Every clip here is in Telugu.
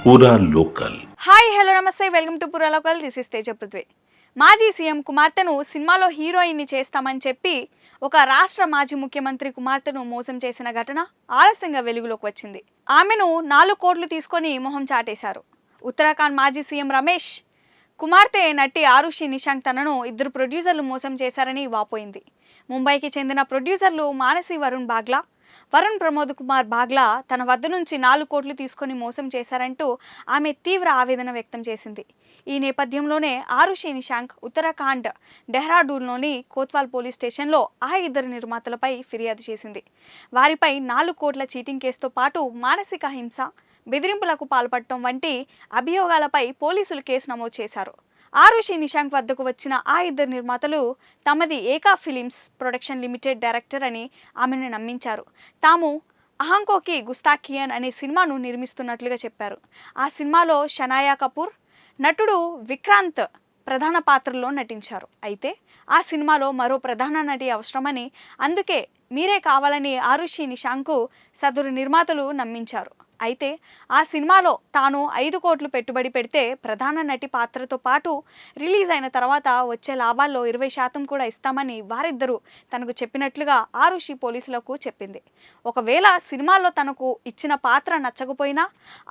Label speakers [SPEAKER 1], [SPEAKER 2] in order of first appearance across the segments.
[SPEAKER 1] పూరా లోకల్.
[SPEAKER 2] హాయ్ హలో నమస్తే, వెల్కమ్ టు పూరా local. This is Teja Prithvi. మాజీ సీఎం కుమార్తెను సినిమాలో హీరోయిన్ని చేస్తామని చెప్పి ఒక రాష్ట్ర మాజీ ముఖ్యమంత్రి కుమార్తెను మోసం చేసిన ఘటన ఆలస్యంగా వెలుగులోకి వచ్చింది. ఆమెను 4 కోట్లు తీసుకొని మొహం చాటేశారు. ఉత్తరాఖండ్ మాజీ సీఎం రమేష్ కుమార్తె నటి ఆరుషి నిశాంక్ తనను 2 ప్రొడ్యూసర్లు మోసం చేశారని వాపోయింది. ముంబైకి చెందిన ప్రొడ్యూసర్లు మానసి వరుణ్ ప్రమోద్ కుమార్ బాగ్లా తన వద్ద నుంచి 4 కోట్లు తీసుకొని మోసం చేశారంటూ ఆమె తీవ్ర ఆవేదన వ్యక్తం చేసింది. ఈ నేపథ్యంలోనే ఆరుషి నిశాంక్ ఉత్తరాఖండ్ డెహ్రాడూన్లోని కోత్వాల్ పోలీస్ స్టేషన్లో ఆ 2 నిర్మాతలపై ఫిర్యాదు చేసింది. వారిపై 4 కోట్ల చీటింగ్ కేసుతో పాటు మానసిక హింస, బెదిరింపులకు పాల్పడటం వంటి అభియోగాలపై పోలీసులు కేసు నమోదు చేశారు. ఆరుషి నిశాంక్ వద్దకు వచ్చిన ఆ 2 నిర్మాతలు తమది ఏకా ఫిలిమ్స్ ప్రొడక్షన్ లిమిటెడ్ డైరెక్టర్ అని ఆమెను నమ్మించారు. తాము అహంకోకి గుస్తాఖియన్ అనే సినిమాను నిర్మిస్తున్నట్లుగా చెప్పారు. ఆ సినిమాలో షనాయా కపూర్, నటుడు విక్రాంత్ ప్రధాన పాత్రలో నటించారు. అయితే ఆ సినిమాలో మరో ప్రధాన నటి అవసరమని, అందుకే మీరే కావాలని ఆరుషి నిశాంక్కు సదరు నిర్మాతలు నమ్మించారు. అయితే ఆ సినిమాలో తాను 5 కోట్లు పెట్టుబడి పెడితే ప్రధాన నటి పాత్రతో పాటు రిలీజ్ అయిన తర్వాత వచ్చే లాభాల్లో 20% కూడా ఇస్తామని వారిద్దరూ తనకు చెప్పినట్లుగా ఆరుషి పోలీసులకు చెప్పింది. ఒకవేళ సినిమాలో తనకు ఇచ్చిన పాత్ర నచ్చకపోయినా,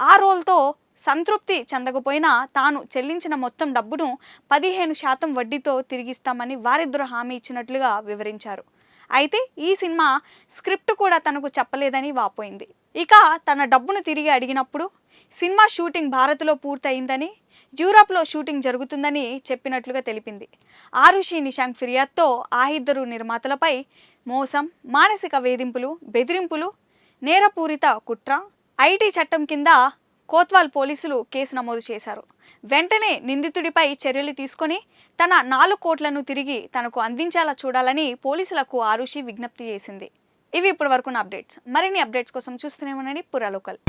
[SPEAKER 2] ఆ రోల్తో సంతృప్తి చెందకపోయినా తాను చెల్లించిన మొత్తం డబ్బును 15% వడ్డీతో తిరిగిస్తామని వారిద్దరూ హామీ ఇచ్చినట్లుగా వివరించారు. అయితే ఈ సినిమా స్క్రిప్ట్ కూడా తనకు చెప్పలేదని వాపోయింది. ఇక తన డబ్బును తిరిగి అడిగినప్పుడు సినిమా షూటింగ్ భారత్లో పూర్తయిందని, యూరప్లో షూటింగ్ జరుగుతుందని చెప్పినట్లుగా తెలిపింది. ఆరుషి నిశాంక్ ఫిర్యాదుతో ఆ 2 నిర్మాతలపై మోసం, మానసిక వేధింపులు, బెదిరింపులు, నేరపూరిత కుట్ర, ఐటీ చట్టం కింద కోత్వాల్ పోలీసులు కేసు నమోదు చేశారు. వెంటనే నిందితుడిపై చర్యలు తీసుకొని తన 4 కోట్లను తిరిగి తనకు అందించేలా చూడాలని పోలీసులకు ఆరుషి విజ్ఞప్తి చేసింది. ఇవి ఇప్పటి వరకున్న అప్డేట్స్. మరిన్ని అప్డేట్స్ కోసం చూస్తూనే ఉండండి పూరా లోకల్.